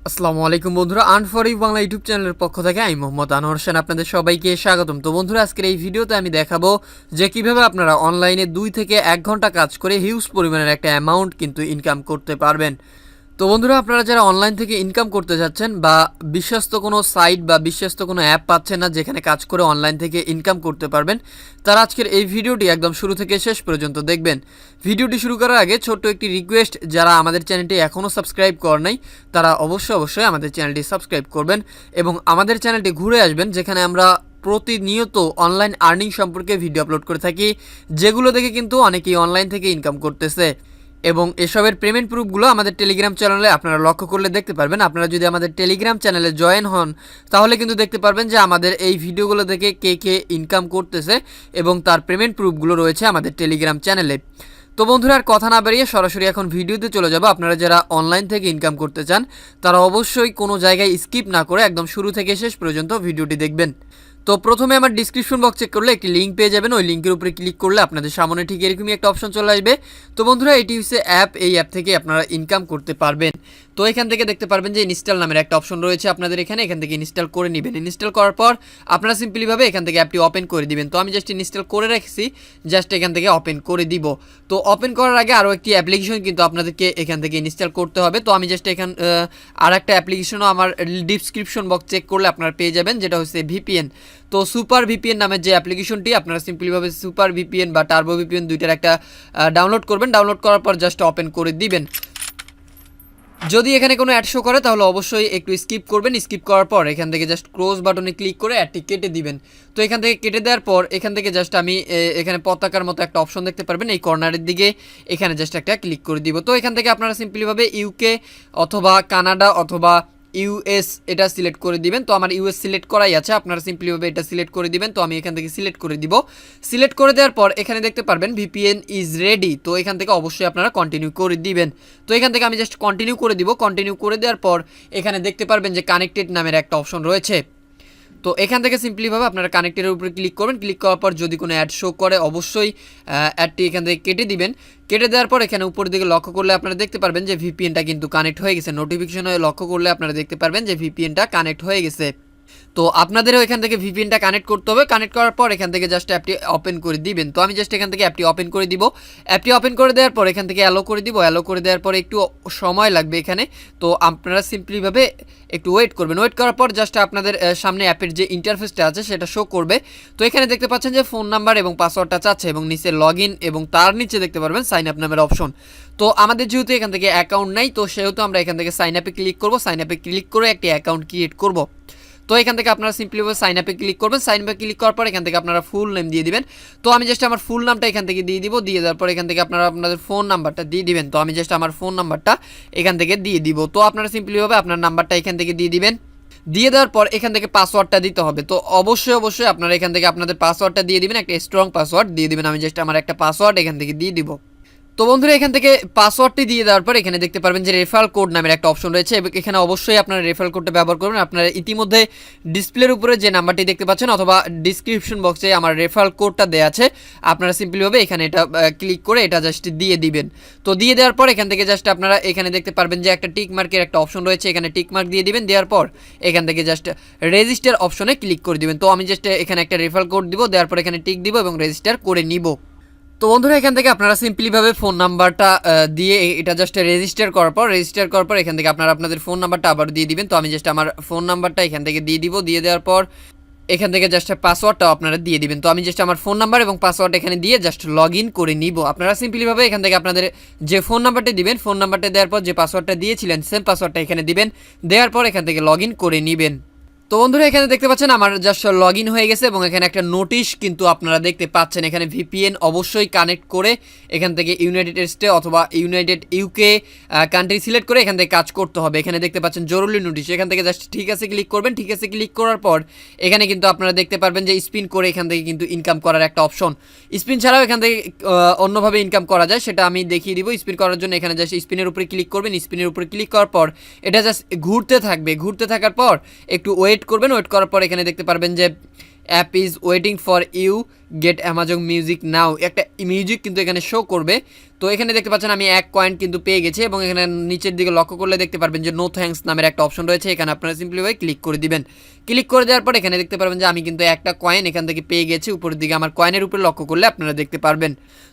আসসালামু আলাইকুম বন্ধুরা, earn for you Bangla YouTube চ্যানেলের পক্ষ থেকে আমি মোহাম্মদ আনোয়ার হোসেন আপনাদের সবাইকে স্বাগতম। তো বন্ধুরা, আজকের এই ভিডিওতে আমি দেখাবো যে কিভাবে আপনারা অনলাইনে 2 থেকে 1 ঘন্টা কাজ করে হিউজ পরিমাণের একটা অ্যামাউন্ট কিন্তু ইনকাম করতে পারবেন। তো বন্ধুরা, আপনারা যারা অনলাইন থেকে ইনকাম করতে যাচ্ছেন বা বিশ্বস্ত কোনো সাইট বা বিশ্বস্ত কোনো অ্যাপ পাচ্ছেন না যেখানে কাজ করে অনলাইন থেকে ইনকাম করতে পারবেন, তারা আজকের এই ভিডিওটি একদম শুরু থেকে শেষ পর্যন্ত দেখবেন। ভিডিওটি শুরু করার আগে ছোট্ট একটি রিকোয়েস্ট, যারা আমাদের চ্যানেলটি এখনও সাবস্ক্রাইব করে নাই তারা অবশ্যই আমাদের চ্যানেলটি সাবস্ক্রাইব করবেন এবং আমাদের চ্যানেলটি ঘুরে আসবেন, যেখানে আমরা প্রতিনিয়ত অনলাইন আর্নিং সম্পর্কে ভিডিও আপলোড করে থাকি, যেগুলো দেখে কিন্তু অনেকেই অনলাইন থেকে ইনকাম করতেছে এবং এসবের পেমেন্ট প্রুফগুলো আমাদের টেলিগ্রাম চ্যানেলে আপনারা লক্ষ্য করলে দেখতে পারবেন। আপনারা যদি আমাদের টেলিগ্রাম চ্যানেলে জয়েন হন তাহলে কিন্তু দেখতে পারবেন যে আমাদের এই ভিডিওগুলো দেখে কে কে ইনকাম করতেছে এবং তার পেমেন্ট প্রুফগুলো রয়েছে আমাদের টেলিগ্রাম চ্যানেলে। তো বন্ধুরা, আর কথা না বাড়িয়ে সরাসরি এখন ভিডিওতে চলে যাব। আপনারা যারা অনলাইন থেকে ইনকাম করতে চান তারা অবশ্যই কোনো জায়গায় স্কিপ না করে একদম শুরু থেকে শেষ পর্যন্ত ভিডিওটি দেখবেন। তো প্রথমে আমার ডিসক্রিপশন বক্স চেক করলে একটি লিঙ্ক পেয়ে যাবেন। ওই লিঙ্কের উপরে ক্লিক করলে আপনাদের সামনে ঠিক এরকমই একটা অপশন চলে আসবে। তো বন্ধুরা, এটি হচ্ছে অ্যাপ। এই অ্যাপ থেকে আপনারা ইনকাম করতে পারবেন। তো এখান থেকে দেখতে পারবেন যে ইনস্টল নামের একটা অপশন রয়েছে আপনাদের এখানে। এখান থেকে ইনস্টল করে নেবেন। ইনস্টল করার পর আপনারা সিম্পলিভাবে এখান থেকে অ্যাপটি ওপেন করে দিবেন। তো আমি জাস্ট ইনস্টল করে রাখছি, জাস্ট এখান থেকে ওপেন করে দিব। তো ওপেন করার আগে আরও একটি অ্যাপ্লিকেশন কিন্তু আপনাদেরকে এখান থেকে ইনস্টল করতে হবে। তো আমি জাস্ট আর একটা অ্যাপ্লিকেশনও আমার ডিসক্রিপশন বক্স চেক করলে আপনারা পেয়ে যাবেন, যেটা হচ্ছে ভিপিএন। তো সুপার ভিপিএন নামের যে অ্যাপ্লিকেশনটি, আপনারা সিম্পলিভাবে সুপার ভিপিএন বা টার্বো ভিপিএন দুইটার একটা ডাউনলোড করবেন। ডাউনলোড করার পর জাস্ট ওপেন করে দিবেন। যদি এখানে কোনো অ্যাড শো করে তাহলে অবশ্যই একটু স্কিপ করবেন। স্কিপ করার পর এখান থেকে জাস্ট ক্লোজ বাটনে ক্লিক করে অ্যাডটি কেটে দিবেন। তো এখান থেকে কেটে দেওয়ার পর এখান থেকে জাস্ট আমি এখানে পতাকার মতো একটা অপশন দেখতে পারবেন এই কর্নারের দিকে, এখানে জাস্ট একটা ক্লিক করে দিব। তো এখান থেকে আপনারা সিম্পলিভাবে ইউকে অথবা কানাডা অথবা ইউএস এটা সিলেক্ট করে দিবেন। তো আমার ইউএস সিলেক্ট করাই আছে, আপনারা সিম্পলিভাবে এটা সিলেক্ট করে দিবেন। তো আমি এখান থেকে সিলেক্ট করে দিব। সিলেক্ট করে দেওয়ার পর এখানে দেখতে পারবেন ভিপিএন ইজ রেডি। তো এখান থেকে অবশ্যই আপনারা কন্টিনিউ করে দিবেন। তো এখান থেকে আমি জাস্ট কন্টিনিউ করে দিব। কন্টিনিউ করে দেওয়ার পর এখানে দেখতে পারবেন যে কানেক্টেড নামের একটা অপশন রয়েছে। তো এখান থেকে সিম্পলিভাবে আপনারা কানেক্টের উপরে ক্লিক করবেন। ক্লিক করার পর যদি কোনো অ্যাড শো করে অবশ্যই অ্যাডটি এখান থেকে কেটে দিবেন। কেটে দেওয়ার পর এখানে উপরের দিকে লক্ষ্য করলে আপনারা দেখতে পারবেন যে ভিপিএনটা কিন্তু কানেক্ট হয়ে গেছে। নোটিফিকেশনে লক্ষ্য করলে আপনারা দেখতে পারবেন যে ভিপিএনটা কানেক্ট হয়ে গেছে। তো আপনাদেরও এখান থেকে ভিপিএনটা কানেক্ট করতে হবে। কানেক্ট করার পর এখান থেকে জাস্ট অ্যাপটি ওপেন করে দিবেন। তো আমি জাস্ট এখান থেকে অ্যাপটি ওপেন করে দিব। অ্যাপটি ওপেন করে দেওয়ার পর এখান থেকে অ্যালো করে দিব। অ্যালো করে দেওয়ার পর একটু সময় লাগবে এখানে। তো আপনারা সিম্পলিভাবে একটু ওয়েট করবেন। ওয়েট করার পর জাস্ট আপনাদের সামনে অ্যাপের যে ইন্টারফেসটা আছে সেটা শো করবে। তো এখানে দেখতে পাচ্ছেন যে ফোন নাম্বার এবং পাসওয়ার্ডটা চাচ্ছে এবং নিচে লগ ইন এবং তার নিচে দেখতে পারবেন সাইন আপ নামের অপশন। তো আমাদের যেহেতু এখান থেকে অ্যাকাউন্ট নাই, তো সেহেতু আমরা এখান থেকে সাইন আপে ক্লিক করব। সাইন আপে ক্লিক করে একটি অ্যাকাউন্ট ক্রিয়েট করব। তো এখান থেকে আপনারা সিম্পলিভাবে সাইন আপে ক্লিক করবেন। সাইন আপে ক্লিক করার পর এখান থেকে আপনারা ফুল নেম দিয়ে দিবেন। তো আমি জাস্ট আমার ফুল নামটা এখান থেকে দিয়ে দিব। দিয়ে দেওয়ার পর এখান থেকে আপনারা আপনাদের ফোন নাম্বারটা দিয়ে দিবেন। তো আমি জাস্ট আমার ফোন নাম্বারটা এখান থেকে দিয়ে দিব। তো আপনারা সিম্পলিভাবে আপনার নাম্বারটা এখান থেকে দিয়ে দিবেন। দিয়ে দেওয়ার পর এখান থেকে পাসওয়ার্ডটা দিতে হবে। তো অবশ্যই আপনারা এখান থেকে আপনাদের পাসওয়ার্ডটা দিয়ে দিবেন, একটা স্ট্রং পাসওয়ার্ড দিয়ে দিবেন। আমি জাস্ট আমার একটা পাসওয়ার্ড এখান থেকে দিয়ে দিব। তো বন্ধুরা, এখান থেকে পাসওয়ার্ডটি দিয়ে দেওয়ার পর এখানে দেখতে পারবেন যে রেফারেল কোড নামের একটা অপশন রয়েছে এবং এখানে অবশ্যই আপনারা রেফারেল কোডটা ব্যবহার করবেন। আপনারা ইতিমধ্যে ডিসপ্লের উপরে যে নাম্বারটি দেখতে পাচ্ছেন অথবা ডিসক্রিপশন বক্সে আমার রেফারেল কোডটা দেওয়া আছে, আপনারা সিম্পলিভাবে এখানে এটা ক্লিক করে এটা জাস্ট দিয়ে দিবেন। তো দিয়ে দেওয়ার পর এখান থেকে জাস্ট আপনারা এখানে দেখতে পারবেন যে একটা টিক মার্কের একটা অপশন রয়েছে, এখানে টিক মার্ক দিয়ে দিবেন। দেওয়ার পর এখান থেকে জাস্ট রেজিস্টার অপশনে ক্লিক করে দিবেন। তো আমি জাস্ট এখানে একটা রেফারেল কোড দিব, দেওয়ার পর এখানে টিক দিব এবং রেজিস্টার করে নিব। তো বন্ধুরা, এখান থেকে আপনারা সিম্পলিভাবে ফোন নাম্বারটা দিয়ে এটা জাস্ট রেজিস্টার করার পর এখান থেকে আপনারা আপনাদের ফোন নাম্বারটা আবার দিয়ে দিবেন। তো আমি জাস্ট আমার ফোন নাম্বারটা এখান থেকে দিয়ে দিব। দিয়ে দেওয়ার পর এখান থেকে জাস্ট পাসওয়ার্ডটাও আপনারা দিয়ে দিবেন। তো আমি জাস্ট আমার ফোন নাম্বার এবং পাসওয়ার্ড এখানে দিয়ে জাস্ট লগ ইন করে নিব। আপনারা সিম্পলিভাবে এখান থেকে আপনাদের যে ফোন নাম্বারটা দিবেন, ফোন নাম্বারটা দেওয়ার পর যে পাসওয়ার্ডটা দিয়েছিলেন সেম পাসওয়ার্ডটা এখানে দিবেন। দেওয়ার পর এখান থেকে লগ ইন করে নেবেন। তো বন্ধুরা, এখানে দেখতে পাচ্ছেন আমার জাস্ট লগ ইন হয়ে গেছে এবং এখানে একটা নোটিশ কিন্তু আপনারা দেখতে পাচ্ছেন। এখানে ভিপিএন অবশ্যই কানেক্ট করে এখান থেকে ইউনাইটেড স্টেট অথবা ইউনাইটেড ইউকে কান্ট্রি সিলেক্ট করে এখান থেকে কাজ করতে হবে। এখানে দেখতে পাচ্ছেন জরুরি নোটিশ, এখান থেকে জাস্ট ঠিক আছে ক্লিক করবেন। ঠিক আছে ক্লিক করার পর এখানে কিন্তু আপনারা দেখতে পারবেন যে স্পিন করে এখান থেকে কিন্তু ইনকাম করার একটা অপশন। স্পিন ছাড়াও এখান থেকে অন্যভাবে ইনকাম করা যায়, সেটা আমি দেখিয়ে দিব। স্পিন করার জন্য এখানে জাস্ট স্পিনের উপরে ক্লিক করবেন। স্পিনের উপরে ক্লিক করার পর এটা জাস্ট ঘুরতে থাকবে। ঘুরতে থাকার পর একটু ওয়েট করবেন। ওয়েট করার পর এখানে দেখতে পারবেন যে app is waiting for you, get Amazon music now একটা মিউজিক কিন্তু এখানে শো করবে। তো এখানে দেখতে পাচ্ছেন আমি 1 কয়েন কিন্তু পেয়ে গেছি এবং এখানে নিচের দিকে লক্ষ্য করলে দেখতে পারবেন যে নো থ্যাঙ্কস নামের একটা অপশন রয়েছে, এখানে আপনারা সিম্পলিভাবে ক্লিক করে দিবেন। ক্লিক করে দেওয়ার পর এখানে দেখতে পারবেন যে আমি কিন্তু একটা কয়েন এখান থেকে পেয়ে গেছি। উপরের দিকে আমার কয়েনের উপরে লক্ষ্য করলে আপনারা দেখতে পারবেন।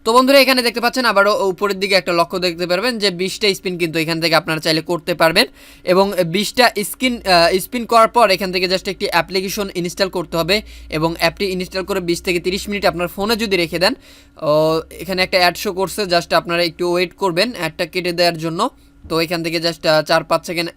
তো বন্ধুরা এখানে দেখতে পাচ্ছেন আবারও উপরের দিকে একটা লক্ষ্য দেখতে পারবেন যে 20টা স্পিন কিন্তু এখান থেকে আপনারা চাইলে করতে পারবেন এবং 20টা স্পিন করার পর এখান থেকে জাস্ট একটি অ্যাপ্লিকেশন ইনস্টল করতে হবে এবং অ্যাপটি ইনস্টল করে 20 থেকে 30 মিনিট আপনার ফোনে যদি রেখে দেন, এখানে একটা অ্যাড শো করছে, জাস্ট আপনারা একটু ওয়েট করবেন অ্যাডটা কেটে দেওয়ার জন্য। তো এখান থেকে জাস্ট 4-5 সেকেন্ড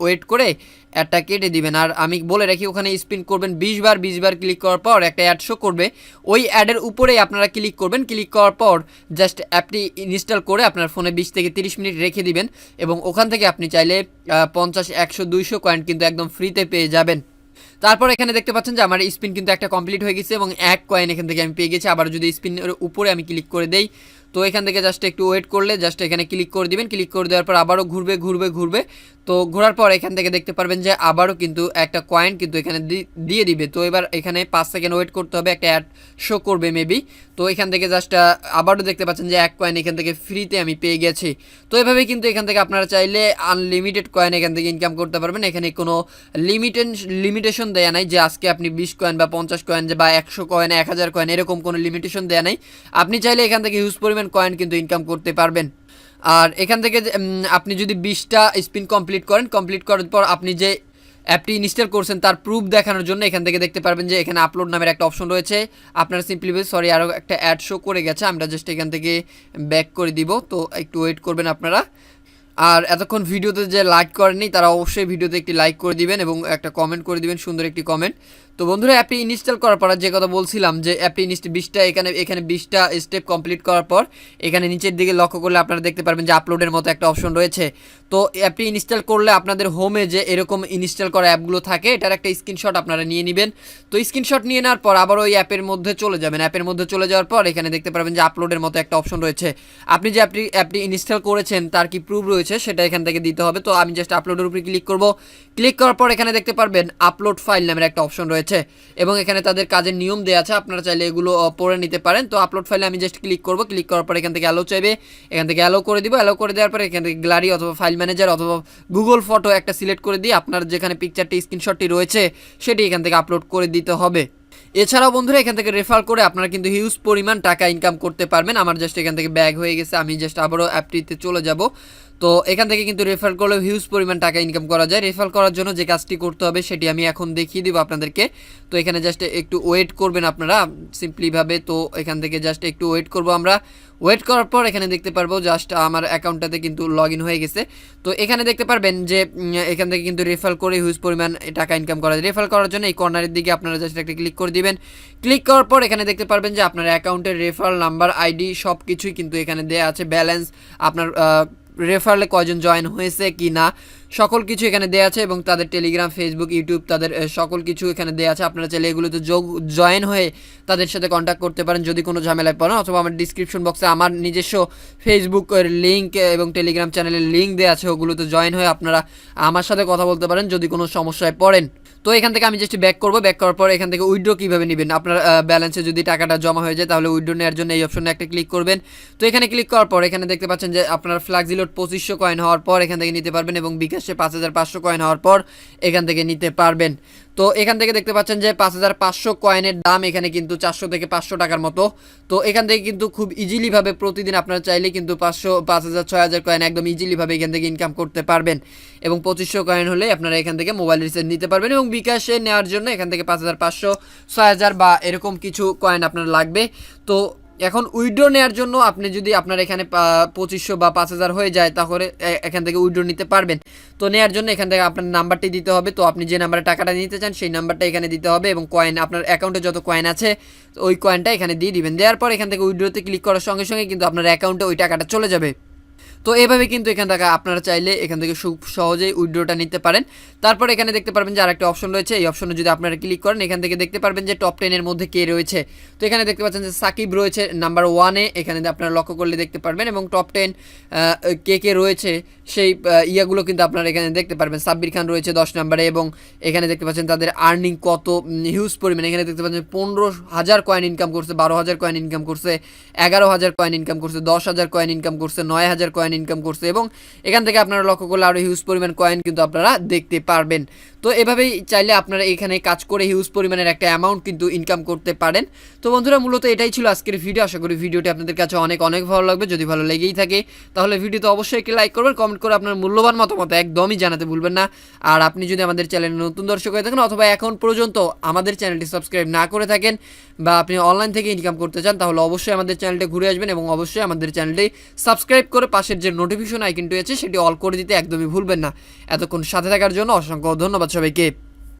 ওয়েট করে অ্যাডটা কেটে দিবেন। আর আমি বলে রাখি ওখানে স্পিন করবেন 20 বার ক্লিক করার পর একটা অ্যাড শো করবে, ওই অ্যাডের উপরেই আপনারা ক্লিক করবেন। ক্লিক করার পর জাস্ট অ্যাপটি ইনস্টল করে আপনার ফোনে 20 থেকে 30 মিনিট রেখে দিবেন এবং ওখান থেকে আপনি চাইলে 50, 100, 200 কয়েন কিন্তু একদম ফ্রিতে পেয়ে যাবেন। তারপর এখানে দেখতে পাচ্ছেন যে আমার স্পিন কিন্তু একটা কমপ্লিট হয়ে গেছে এবং 1 কয়েন এখান থেকে আমি পেয়ে গেছি। আবার যদি স্পিনের উপরে আমি ক্লিক করে দেই, তো এখান থেকে জাস্ট একটু ওয়েট করলে জাস্ট এখানে ক্লিক করে দিবেন। ক্লিক করে দেওয়ার পর আবারও ঘুরবে। তো ঘোরার পর এখান থেকে দেখতে পারবেন যে আবারও কিন্তু একটা কয়েন কিন্তু এখানে দিয়ে দিবে। তো এবার এখানে 5 সেকেন্ড ওয়েট করতে হবে, একটা অ্যাড শো করবে মেবি। তো এখান থেকে জাস্ট আবারও দেখতে পাচ্ছেন যে 1 কয়েন এখান থেকে ফ্রিতে আমি পেয়ে গেছি। তো এভাবে কিন্তু এখান থেকে আপনারা চাইলে আনলিমিটেড কয়েন এখান থেকে ইনকাম করতে পারবেন। এখানে কোনো লিমিটেশন দেয়া নাই যে আজকে আপনি 20 কয়েন বা 50 কয়েন বা 100 কয়েন 1000 কয়েন এরকম কোনো লিমিটেশন দেয়া নাই। আপনি চাইলে এখান থেকে হিউজ পরিমাণ কয়েন কিন্তু ইনকাম করতে পারবেন। আর এখান থেকে আপনি যদি 20টা স্পিন কমপ্লিট করার পর আপনি যে অ্যাপটি ইনস্টল করছেন তার প্রুফ দেখানোর জন্য এখান থেকে দেখতে পারবেন যে এখানে আপলোড নামের একটা অপশন রয়েছে। আপনারা সিম্পলি আরও একটা অ্যাড শো করে গেছে, আমরা জাস্ট এখান থেকে ব্যাক করে দিব। তো একটু ওয়েট করবেন আপনারা। আর এতক্ষণ ভিডিওতে যে লাইক করেননি তারা অবশ্যই ভিডিওতে একটি লাইক করে দিবেন এবং একটা কমেন্ট করে দিবেন, সুন্দর একটি কমেন্ট। তো বন্ধুরা অ্যাপটি ইনস্টল করার পর যে কথা বলছিলাম যে অ্যাপটি 20টা এখানে 20টা স্টেপ কমপ্লিট করার পর এখানে নিচের দিকে লক্ষ্য করলে আপনারা দেখতে পারবেন যে আপলোডের মতো একটা অপশন রয়েছে। তো অ্যাপটি ইনস্টল করলে আপনাদের হোমে যে এরকম ইনস্টল করা অ্যাপগুলো থাকে এটার একটা স্ক্রিনশট আপনারা নিয়ে নেবেন। তো স্ক্রিনশট নিয়ে নেওয়ার পর আবার ওই অ্যাপের মধ্যে চলে যাবেন। অ্যাপের মধ্যে চলে যাওয়ার পর এখানে দেখতে পারবেন যে আপলোডের মতো একটা অপশন রয়েছে। আপনি যে অ্যাপটি ইনস্টল করেছেন তার কি প্রুফ রয়েছে সেটা এখান থেকে দিতে হবে। তো আমি জাস্ট আপলোডের উপরে ক্লিক করব। ক্লিক করার পর এখানে দেখতে পারবেন আপলোড ফাইল নামের একটা অপশন রয়েছে এবং এখানে তাদের কাজের নিয়ম দেওয়া আছে, আপনারা চাইলে এগুলো পড়ে নিতে পারেন। তো আপলোড ফাইলে আমি জাস্ট ক্লিক করব। ক্লিক করার পর এখান থেকে অ্যালো চাইবে, এখান থেকে অ্যালো করে দিব। অ্যালো করে দেওয়ার পর এখান থেকে গ্যালারি অথবা ফাইল ম্যানেজার অথবা গুগল ফটো একটা সিলেক্ট করে দিয়ে আপনার যেখানে পিকচারটি স্ক্রিনশটটি রয়েছে সেটি এখান থেকে আপলোড করে দিতে হবে। এছাড়াও বন্ধুরা এখান থেকে রেফার করে আপনারা কিন্তু হিউজ পরিমাণ টাকা ইনকাম করতে পারবেন। আমার জাস্ট এখান থেকে ব্যাগ হয়ে গেছে, আমি জাস্ট আবারও অ্যাপটিতে চলে যাব। তো এখান থেকে কিন্তু রেফার করলেও হিউজ পরিমাণ টাকা ইনকাম করা যায়। রেফার করার জন্য যে কাজটি করতে হবে সেটি আমি এখন দেখিয়ে দিব আপনাদেরকে। তো এখানে জাস্ট একটু ওয়েট করবেন আপনারা সিম্পলিভাবে। তো এখান থেকে জাস্ট একটু ওয়েট করব আমরা। ওয়েট করার পর এখানে দেখতে পারবো জাস্ট আমার অ্যাকাউন্টটাতে কিন্তু লগ ইন হয়ে গেছে। তো এখানে দেখতে পারবেন যে এখান থেকে কিন্তু রেফার করে হিউজ পরিমাণ টাকা ইনকাম করা যায়। রেফার করার জন্য এই কর্নারের দিকে আপনারা জাস্ট একটা ক্লিক করে দিবেন। ক্লিক করার পর এখানে দেখতে পারবেন যে আপনার অ্যাকাউন্টের রেফারেল নাম্বার, আইডি সব কিছুই কিন্তু এখানে দেওয়া আছে। ব্যালেন্স, আপনার রেফারেলে কয়জন জয়েন হয়েছে কি না সকল কিছু এখানে দেওয়া আছে এবং তাদের টেলিগ্রাম, ফেসবুক, ইউটিউব তাদের সকল কিছু এখানে দেওয়া আছে। আপনারা চাইলে এগুলোতে জয়েন হয়ে তাদের সাথে কন্ট্যাক্ট করতে পারেন যদি কোনো ঝামেলায় পড়েন, অথবা আমার ডিসক্রিপশন বক্সে আমার নিজস্ব ফেসবুকের লিঙ্ক এবং টেলিগ্রাম চ্যানেলের লিঙ্ক দেওয়া আছে, ওগুলোতে জয়েন হয়ে আপনারা আমার সাথে কথা বলতে পারেন যদি কোনো সমস্যায় পড়েন। তো এখান থেকে আমি জাস্ট ব্যাক করব। ব্যাক করার পর এখান থেকে উইথড্র কীভাবে নেবেন, আপনার ব্যালেন্সে যদি টাকাটা জমা হয়ে যায় তাহলে উইথড্র নেওয়ার জন্য এই অপশনে একটা ক্লিক করবেন। তো এখানে ক্লিক করার পর এখানে দেখতে পাচ্ছেন যে আপনার ফ্লাক্সিলোড 2500 কয়েন হওয়ার পর এখান থেকে নিতে পারবেন এবং বিকাশে 5500 কয়েন হওয়ার পর এখান থেকে নিতে পারবেন। তো এখান থেকে দেখতে পাচ্ছেন যে 5500 কয়েনের দাম এখানে কিন্তু 400 থেকে 500 টাকার মতো। তো এখান থেকে কিন্তু খুব ইজিলিভাবে প্রতিদিন আপনারা চাইলে কিন্তু 500, 5000, 6000 কয়েন একদম ইজিলিভাবে এখান থেকে ইনকাম করতে পারবেন এবং 2500 কয়েন হলে আপনারা এখান থেকে মোবাইল রিচার্জ নিতে পারবেন এবং বিকাশে নেওয়ার জন্য এখান থেকে 5500, 6000 বা এরকম কিছু কয়েন আপনার লাগবে। তো এখন উইথড্র নেওয়ার জন্য আপনি যদি আপনার এখানে 2500 বা 5000 হয়ে যায় তাহলে এখান থেকে উইথড্র নিতে পারবেন। তো নেওয়ার জন্য এখান থেকে আপনার নাম্বারটি দিতে হবে। তো আপনি যে নাম্বারে টাকাটা নিতে চান সেই নাম্বারটা এখানে দিতে হবে এবং কয়েন আপনার অ্যাকাউন্টে যত কয়েন আছে ওই কয়েনটা এখানে দিয়ে দিবেন। দেওয়ার পর এখান থেকে উইথড্রতে ক্লিক করার সঙ্গে সঙ্গে কিন্তু আপনার অ্যাকাউন্টে ওই টাকাটা চলে যাবে। তো এভাবে কিন্তু এখান থেকে আপনারা চাইলে এখান থেকে খুব সহজেই উইথড্রটা নিতে পারেন। তারপর এখানে দেখতে পারবেন যে আরেকটা অপশন রয়েছে, এই অপশনে যদি আপনারা ক্লিক করেন এখান থেকে দেখতে পারবেন যে টপ 10 এর মধ্যে কে রয়েছে। তো এখানে দেখতে পাচ্ছেন যে সাকিব রয়েছে নাম্বার 1-এ, এখানে আপনারা লক্ষ্য করলে দেখতে পারবেন এবং টপ 10 কে রয়েছে সেই ইয়াগুলো কিন্তু আপনারা এখানে দেখতে পারবেন। সাব্বির খান রয়েছে 10 নম্বরে এবং এখানে দেখতে পাচ্ছেন তাদের আর্নিং কত হিউজ পরিমাণে। এখানে দেখতে পাচ্ছেন 15,000 কয়েন ইনকাম করছে, 12,000 কয়েন ইনকাম করছে, 11,000 কয়েন ইনকাম করছে, 10,000 কয়েন ইনকাম করছে, 9,000 কয়েন ইনকাম করছে এবং এখান থেকে আপনারা লক্ষ্য করলে আরও হিউজ পরিমাণ কয়েন কিন্তু আপনারা দেখতে পারবেন। তো এভাবেই চাইলে আপনারা এখানে কাজ করে হিউজ পরিমাণের একটা অ্যামাউন্ট কিন্তু ইনকাম করতে পারেন। তো বন্ধুরা মূলত এটাই ছিল আজকের ভিডিও। আশা করি ভিডিওটি আপনাদের কাছে অনেক অনেক ভালো লাগবে। যদি ভালো লেগেই থাকে তাহলে ভিডিওতে অবশ্যই একটি লাইক করবেন, কমেন্ট করে আপনার মূল্যবান মতামত একদমই জানাতে ভুলবেন না। আর আপনি যদি আমাদের চ্যানেলে নতুন দর্শক হয়ে থাকেন অথবা এখন পর্যন্ত আমাদের চ্যানেলটি সাবস্ক্রাইব না করে থাকেন বা আপনি অনলাইন থেকে ইনকাম করতে চান তাহলে অবশ্যই আমাদের চ্যানেলটি ঘুরে আসবেন এবং অবশ্যই আমাদের চ্যানেলটি সাবস্ক্রাইব করে পাশের যে নোটিফিকেশন আইকনটি আছে সেটি অল করে দিতে একদমই ভুলবেন না। এতক্ষণ সাথে থাকার জন্য অসংখ্য ধন্যবাদ সবাইকে।